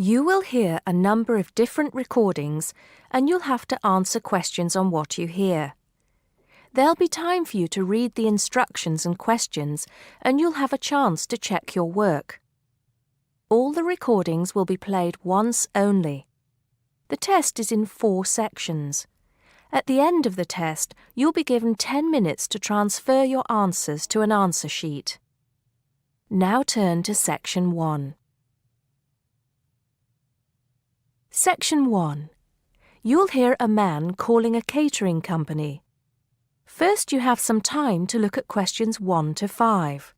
You will hear a number of different recordings and you'll have to answer questions on what you hear. There'll be time for you to read the instructions and questions and you'll have a chance to check your work. All the recordings will be played once only. The test is in 4 sections. At the end of the test, you'll be given 10 minutes to transfer your answers to an answer sheet. Now turn to Section 1. Section 1. You'll hear a man calling a catering company. First, you have some time to look at questions 1 to 5.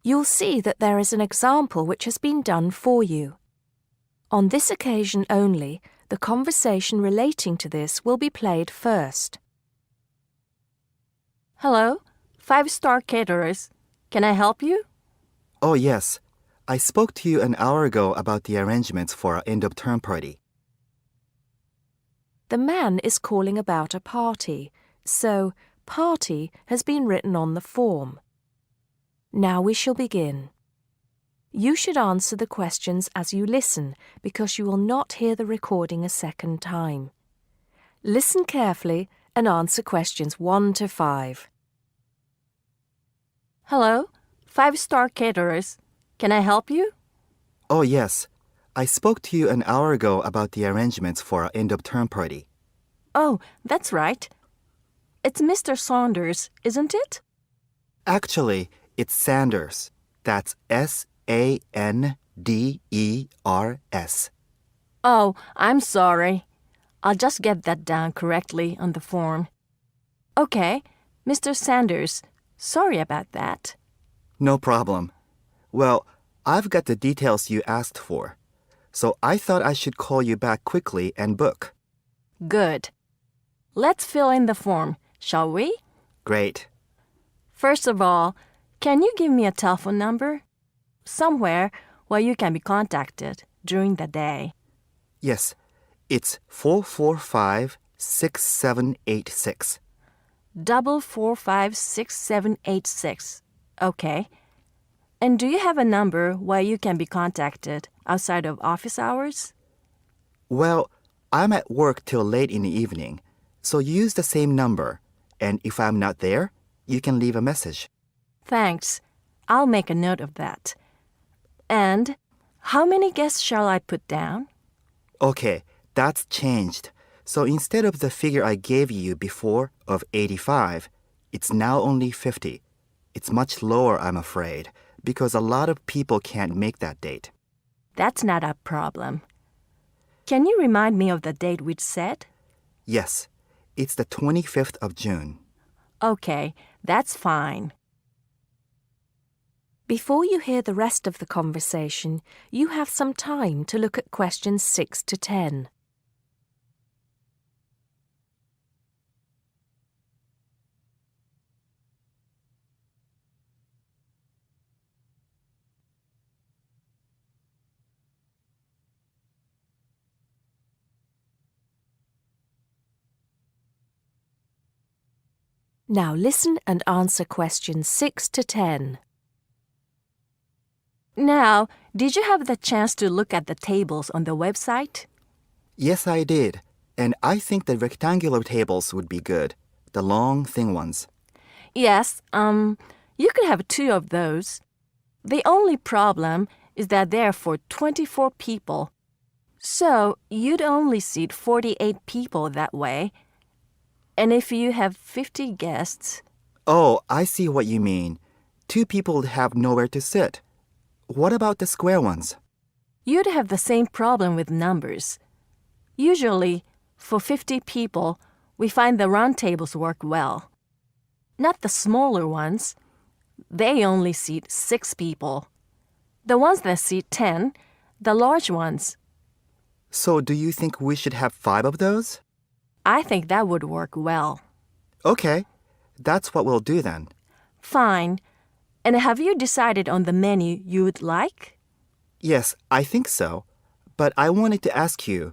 You'll see that there is an example which has been done for you. On this occasion only, the conversation relating to this will be played first. Hello, 5-star Caterers. Can I help you? Oh, yes. I spoke to you an hour ago about the arrangements for our end-of-term party. The man is calling about a party, so party has been written on the form. Now we shall begin. You should answer the questions as you listen because you will not hear the recording a second time. Listen carefully and answer questions 1 to 5. Hello, 5-star Caterers. Can I help you? Oh, yes. I spoke to you an hour ago about the arrangements for our end-of-term party. Oh, that's right. It's Mr. Saunders, isn't it? Actually, it's Sanders. That's S-A-N-D-E-R-S. Oh, I'm sorry. I'll just get that down correctly on the form. Okay, Mr. Sanders, sorry about that. No problem. Well, I've got the details you asked for, so I thought I should call you back quickly and book. Good. Let's fill in the form, shall we? Great. First of all, can you give me a telephone number? Somewhere where you can be contacted during the day. Yes, it's 445-6786. 445-6786. Okay. And do you have a number where you can be contacted outside of office hours? Well, I'm at work till late in the evening, so use the same number, and if I'm not there, you can leave a message. Thanks. I'll make a note of that. And how many guests shall I put down? Okay, that's changed. So instead of the figure I gave you before of 85, it's now only 50. It's much lower, I'm afraid, because a lot of people can't make that date. That's not a problem. Can you remind me of the date we'd set? Yes, it's the 25th of June. Okay, that's fine. Before you hear the rest of the conversation, you have some time to look at questions 6 to 10. Now listen and answer questions 6 to 10. Now, did you have the chance to look at the tables on the website? Yes, I did. And I think the rectangular tables would be good. The long, thin ones. Yes, you could have 2 of those. The only problem is that they're for 24 people. So you'd only seat 48 people that way. And if you have 50 guests... Oh, I see what you mean. 2 people would have nowhere to sit. What about the square ones? You'd have the same problem with numbers. Usually, for 50 people, we find the round tables work well. Not the smaller ones. They only seat 6 people. The ones that seat 10, the large ones. So do you think we should have 5 of those? I think that would work well. Okay, that's what we'll do then. Fine. And have you decided on the menu you would like? Yes, I think so. But I wanted to ask you,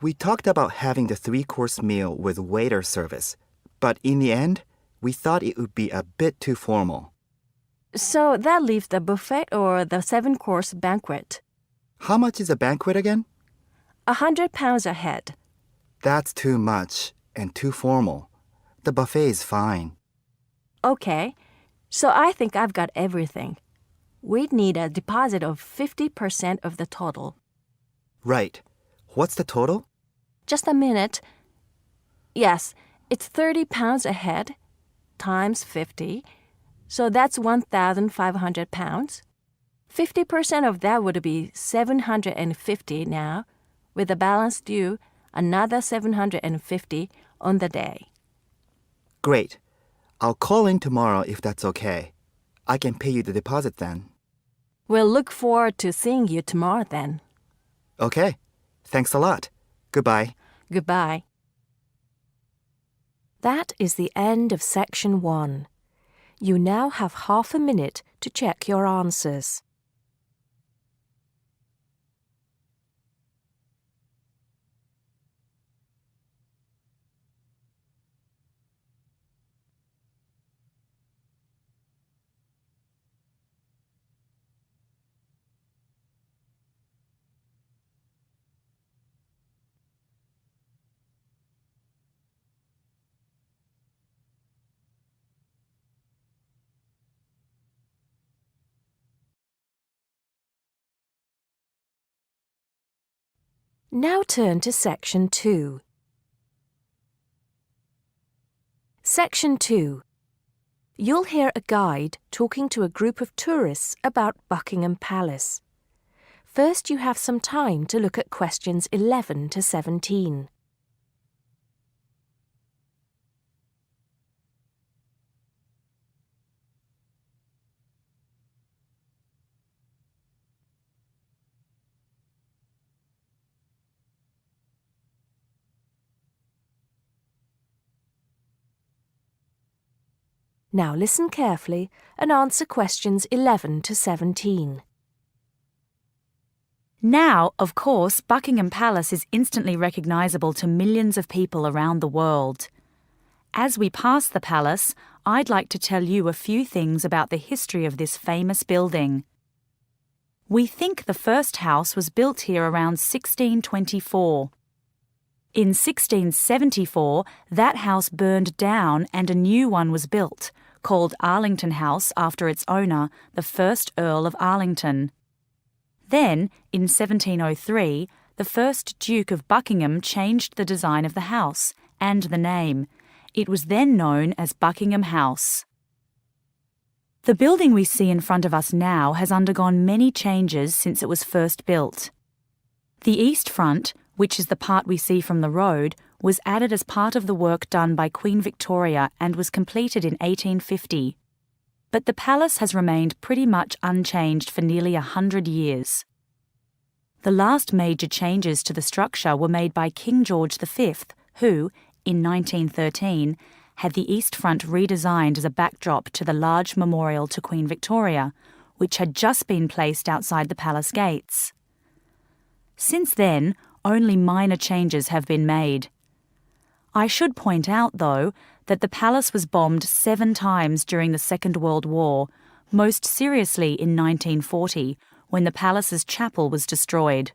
we talked about having the 3-course meal with waiter service, but in the end, we thought it would be a bit too formal. So that leaves the buffet or the 7-course banquet. How much is a banquet again? £100 a head. That's too much and too formal. The buffet is fine. Okay, so I think I've got everything. We'd need a deposit of 50% of the total. Right. What's the total? Just a minute. Yes, it's £30 a head times 50, so that's £1,500. 50% of that would be $750 now, with the balance due another $750 on the day. Great. I'll call in tomorrow if that's okay. I can pay you the deposit then. We'll look forward to seeing you tomorrow then. Okay. Thanks a lot. Goodbye. Goodbye. That is the end of section 1. You now have half a minute to check your answers. Now turn to section 2. Section 2. You'll hear a guide talking to a group of tourists about Buckingham Palace. First, you have some time to look at questions 11 to 17. Now listen carefully and answer questions 11 to 17. Now, of course, Buckingham Palace is instantly recognisable to millions of people around the world. As we pass the palace, I'd like to tell you a few things about the history of this famous building. We think the first house was built here around 1624. In 1674, that house burned down and a new one was built, called Arlington House after its owner, the first Earl of Arlington. Then, in 1703, the first Duke of Buckingham changed the design of the house and the name. It was then known as Buckingham House. The building we see in front of us now has undergone many changes since it was first built. The east front, which is the part we see from the road, was added as part of the work done by Queen Victoria and was completed in 1850. But the palace has remained pretty much unchanged for nearly 100 years. The last major changes to the structure were made by King George V, who, in 1913, had the east front redesigned as a backdrop to the large memorial to Queen Victoria, which had just been placed outside the palace gates. Since then, only minor changes have been made. I should point out, though, that the palace was bombed 7 times during the Second World War, most seriously in 1940, when the palace's chapel was destroyed.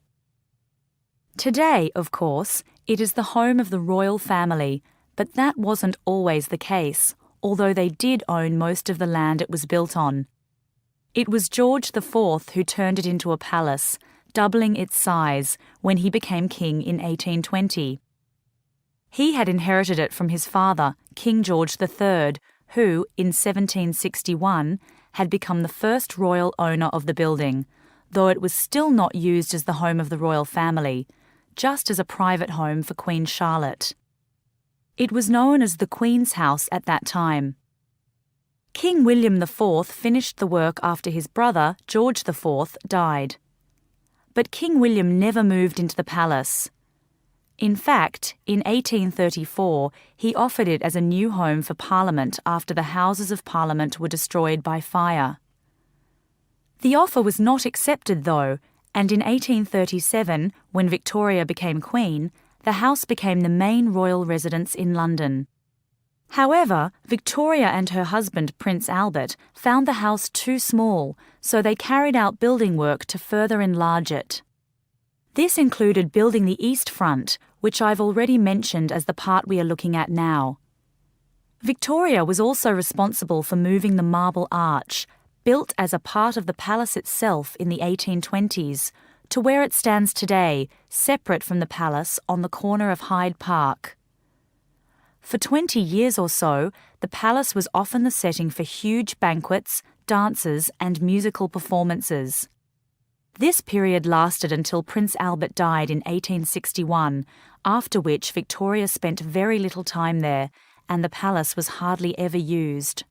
Today, of course, it is the home of the royal family, but that wasn't always the case, although they did own most of the land it was built on. It was George IV who turned it into a palace, doubling its size when he became king in 1820. He had inherited it from his father, King George III, who, in 1761, had become the first royal owner of the building, though it was still not used as the home of the royal family, just as a private home for Queen Charlotte. It was known as the Queen's House at that time. King William IV finished the work after his brother, George IV, died. But King William never moved into the palace. In fact, in 1834, he offered it as a new home for Parliament after the Houses of Parliament were destroyed by fire. The offer was not accepted, though, and in 1837, when Victoria became Queen, the house became the main royal residence in London. However, Victoria and her husband, Prince Albert, found the house too small, so they carried out building work to further enlarge it. This included building the east front, which I've already mentioned as the part we are looking at now. Victoria was also responsible for moving the Marble Arch, built as a part of the palace itself in the 1820s, to where it stands today, separate from the palace on the corner of Hyde Park. For 20 years or so, the palace was often the setting for huge banquets, dances, and musical performances. This period lasted until Prince Albert died in 1861, after which Victoria spent very little time there, and the palace was hardly ever used.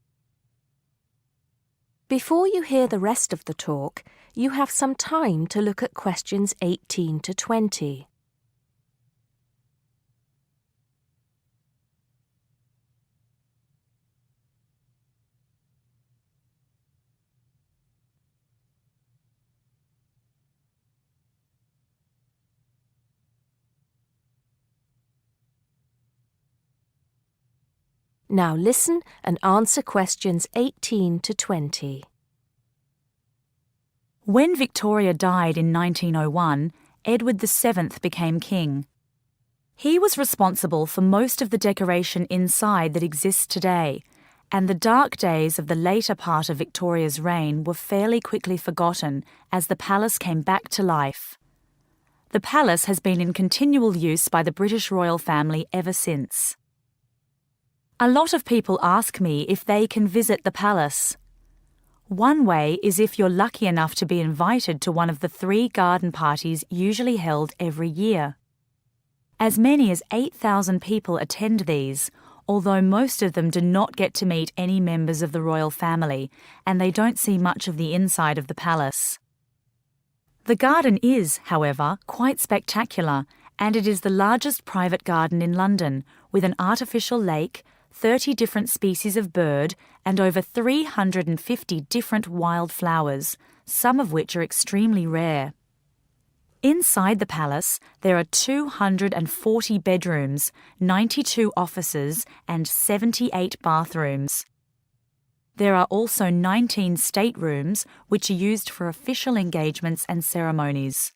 Before you hear the rest of the talk, you have some time to look at questions 18 to 20. Now listen and answer questions 18 to 20. When Victoria died in 1901, Edward VII became king. He was responsible for most of the decoration inside that exists today, and the dark days of the later part of Victoria's reign were fairly quickly forgotten as the palace came back to life. The palace has been in continual use by the British royal family ever since. A lot of people ask me if they can visit the palace. One way is if you're lucky enough to be invited to one of the 3 garden parties usually held every year. As many as 8,000 people attend these, although most of them do not get to meet any members of the royal family, and they don't see much of the inside of the palace. The garden is, however, quite spectacular, and it is the largest private garden in London, with an artificial lake, 30 different species of bird, and over 350 different wild flowers, some of which are extremely rare. Inside the palace, there are 240 bedrooms, 92 offices, and 78 bathrooms. There are also 19 staterooms, which are used for official engagements and ceremonies.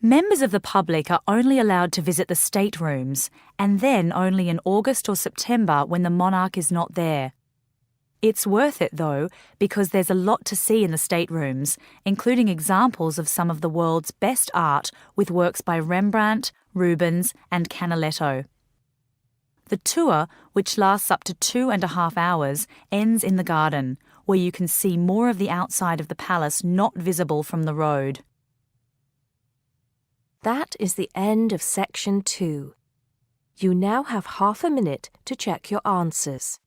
Members of the public are only allowed to visit the staterooms, and then only in August or September when the monarch is not there. It's worth it, though, because there's a lot to see in the staterooms, including examples of some of the world's best art with works by Rembrandt, Rubens, and Canaletto. The tour, which lasts up to 2.5 hours, ends in the garden, where you can see more of the outside of the palace not visible from the road. That is the end of section 2. You now have half a minute to check your answers.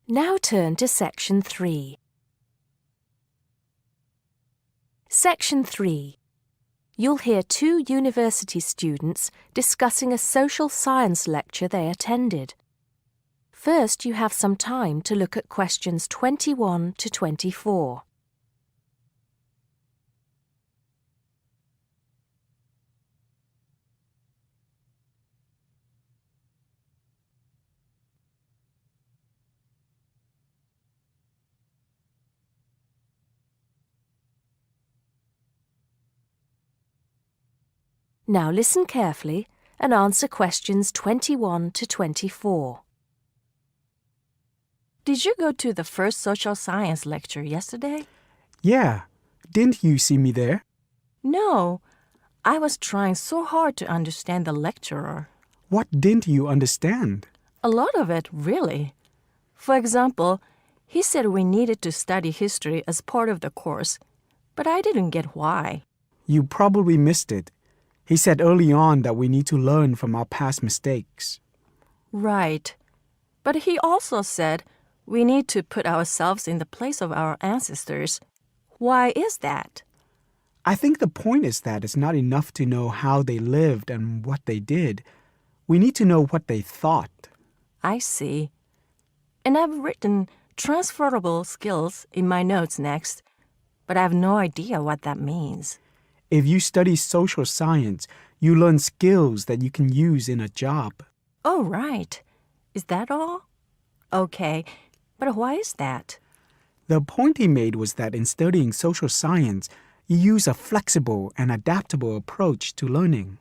Now turn to Section 3. Section 3. You'll hear 2 university students discussing a social science lecture they attended. First, you have some time to look at questions 21 to 24. Now listen carefully and answer questions 21 to 24. Did you go to the first social science lecture yesterday? Yeah. Didn't you see me there? No. I was trying so hard to understand the lecturer. What didn't you understand? A lot of it, really. For example, he said we needed to study history as part of the course, But I didn't get why. You probably missed it. He said early on that we need to learn from our past mistakes. Right. But he also said we need to put ourselves in the place of our ancestors. Why is that? I think the point is that it's not enough to know how they lived and what they did. We need to know what they thought. I see. And I've written transferable skills in my notes next, but I have no idea what that means. If you study social science, you learn skills that you can use in a job. Oh, right. Is that all? Okay, but why is that? The point he made was that in studying social science, you use a flexible and adaptable approach to learning.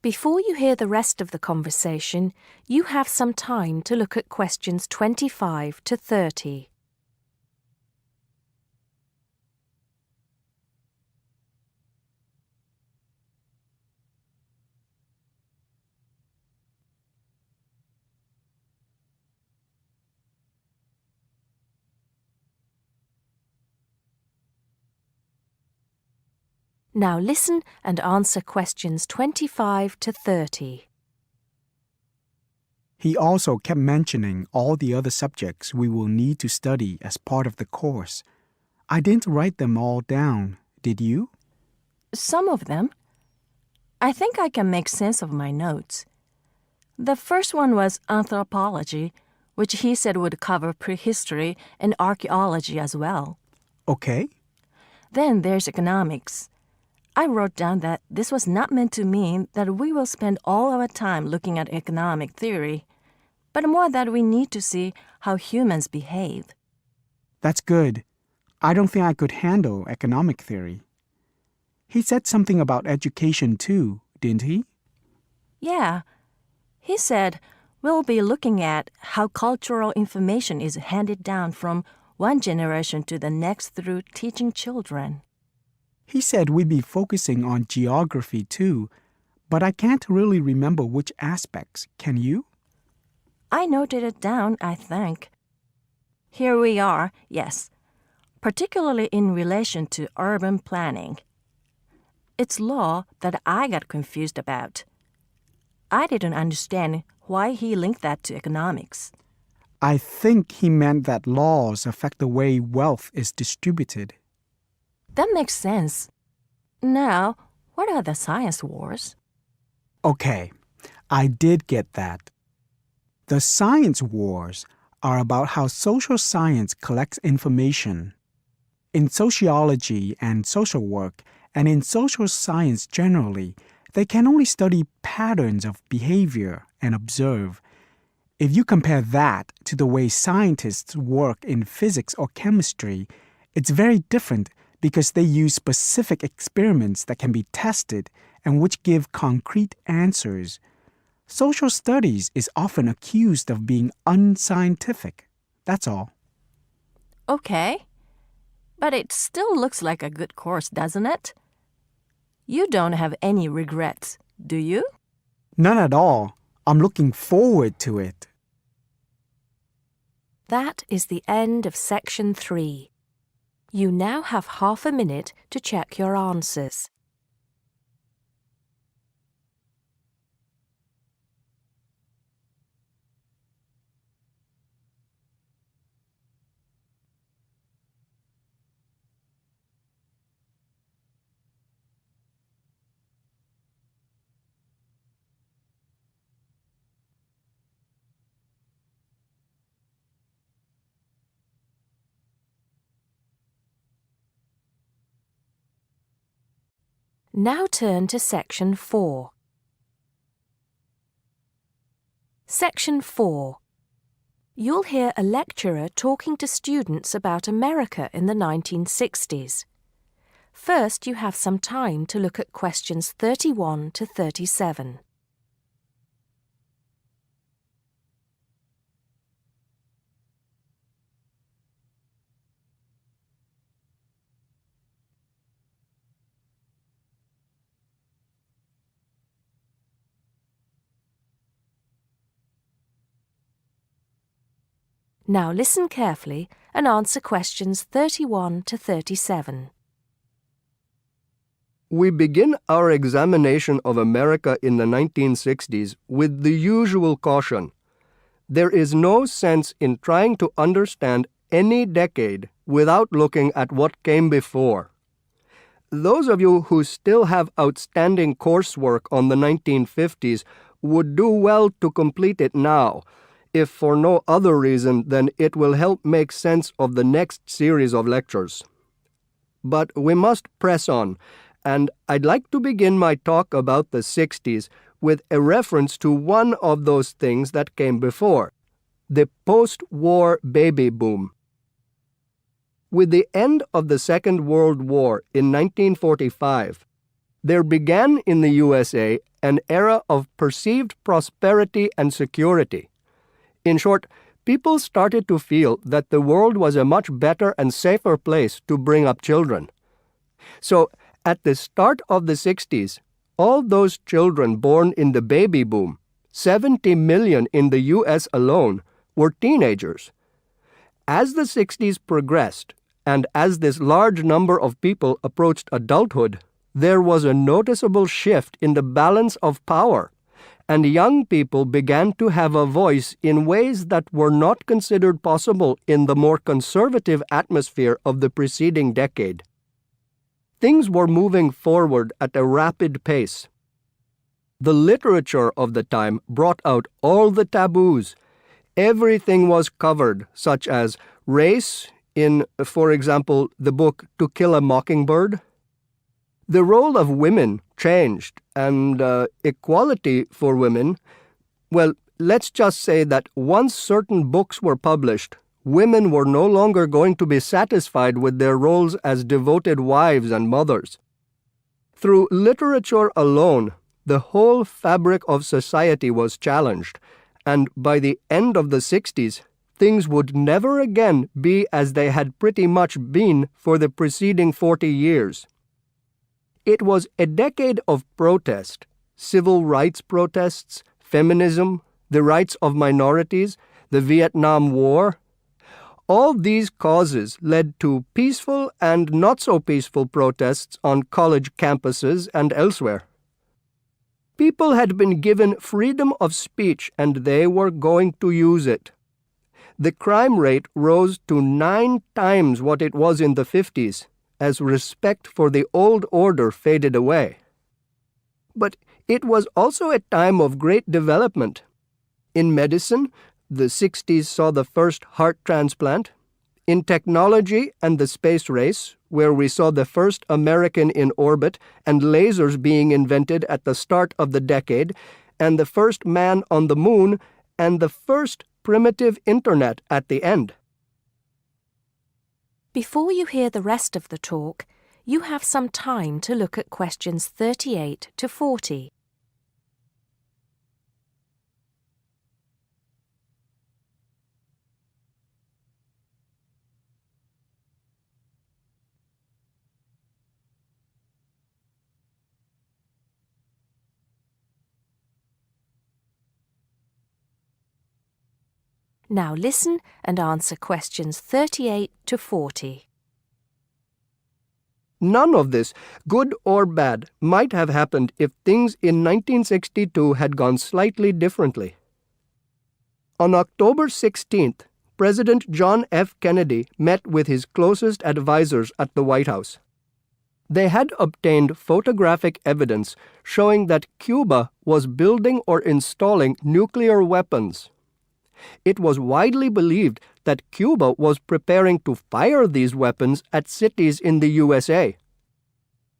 Before you hear the rest of the conversation, you have some time to look at questions 25 to 30. Now listen and answer questions 25 to 30. He also kept mentioning all the other subjects we will need to study as part of the course. I didn't write them all down, did you? Some of them. I think I can make sense of my notes. The first one was anthropology, which he said would cover prehistory and archaeology as well. Okay. Then there's economics. I wrote down that this was not meant to mean that we will spend all our time looking at economic theory, but more that we need to see how humans behave. That's good. I don't think I could handle economic theory. He said something about education too, didn't he? Yeah. He said we'll be looking at how cultural information is handed down from one generation to the next through teaching children. He said we'd be focusing on geography too, but I can't really remember which aspects. Can you? I noted it down, I think. Here we are, yes, particularly in relation to urban planning. It's law that I got confused about. I didn't understand why he linked that to economics. I think he meant that laws affect the way wealth is distributed. That makes sense. Now, what are the science wars? Okay, I did get that. The science wars are about how social science collects information. In sociology and social work, and in social science generally, they can only study patterns of behavior and observe. If you compare that to the way scientists work in physics or chemistry, it's very different because they use specific experiments that can be tested and which give concrete answers. Social studies is often accused of being unscientific. That's all. Okay. But it still looks like a good course, doesn't it? You don't have any regrets, do you? None at all. I'm looking forward to it. That is the end of section 3. You now have half a minute to check your answers. Now turn to section 4. Section 4. You'll hear a lecturer talking to students about America in the 1960s. First, you have some time to look at questions 31 to 37. Now listen carefully and answer questions 31 to 37. We begin our examination of America in the 1960s with the usual caution. There is no sense in trying to understand any decade without looking at what came before. Those of you who still have outstanding coursework on the 1950s would do well to complete it now, if for no other reason than it will help make sense of the next series of lectures. But we must press on, and I'd like to begin my talk about the 60s with a reference to one of those things that came before, the post-war baby boom. With the end of the Second World War in 1945, there began in the USA an era of perceived prosperity and security. In short, people started to feel that the world was a much better and safer place to bring up children. So, at the start of the 60s, all those children born in the baby boom, 70 million in the US alone, were teenagers. As the 60s progressed, and as this large number of people approached adulthood, there was a noticeable shift in the balance of power, and young people began to have a voice in ways that were not considered possible in the more conservative atmosphere of the preceding decade. Things were moving forward at a rapid pace. The literature of the time brought out all the taboos. Everything was covered, such as race in, for example, the book To Kill a Mockingbird. The role of women changed, and equality for women, well, let's just say that once certain books were published, women were no longer going to be satisfied with their roles as devoted wives and mothers. Through literature alone, the whole fabric of society was challenged, and by the end of the 60s, things would never again be as they had pretty much been for the preceding 40 years. It was a decade of protest, civil rights protests, feminism, the rights of minorities, the Vietnam War. All these causes led to peaceful and not-so-peaceful protests on college campuses and elsewhere. People had been given freedom of speech, and they were going to use it. The crime rate rose to 9 times what it was in the 50s, as respect for the old order faded away. But it was also a time of great development. In medicine, the 60s saw the first heart transplant. In technology and the space race, where we saw the first American in orbit and lasers being invented at the start of the decade, and the first man on the moon, and the first primitive internet at the end. Before you hear the rest of the talk, you have some time to look at questions 38 to 40. Now listen and answer questions 38 to 40. None of this, good or bad, might have happened if things in 1962 had gone slightly differently. On October 16th, President John F. Kennedy met with his closest advisors at the White House. They had obtained photographic evidence showing that Cuba was building or installing nuclear weapons. It was widely believed that Cuba was preparing to fire these weapons at cities in the USA.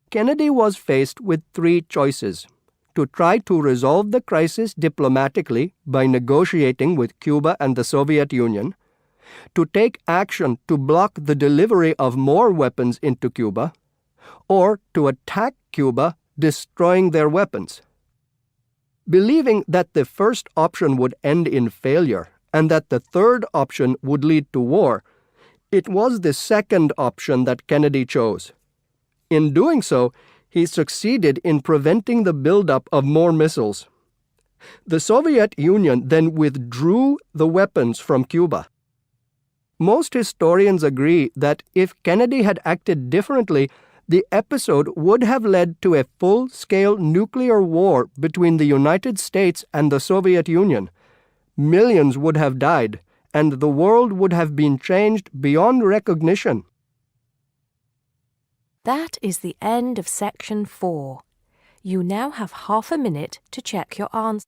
Kennedy was faced with 3 choices: to try to resolve the crisis diplomatically by negotiating with Cuba and the Soviet Union, to take action to block the delivery of more weapons into Cuba, or to attack Cuba, destroying their weapons. Believing that the first option would end in failure and that the third option would lead to war, it was the second option that Kennedy chose. In doing so, he succeeded in preventing the buildup of more missiles. The Soviet Union then withdrew the weapons from Cuba. Most historians agree that if Kennedy had acted differently, the episode would have led to a full-scale nuclear war between the United States and the Soviet Union. Millions would have died, and the world would have been changed beyond recognition. That is the end of section 4. You now have half a minute to check your answers.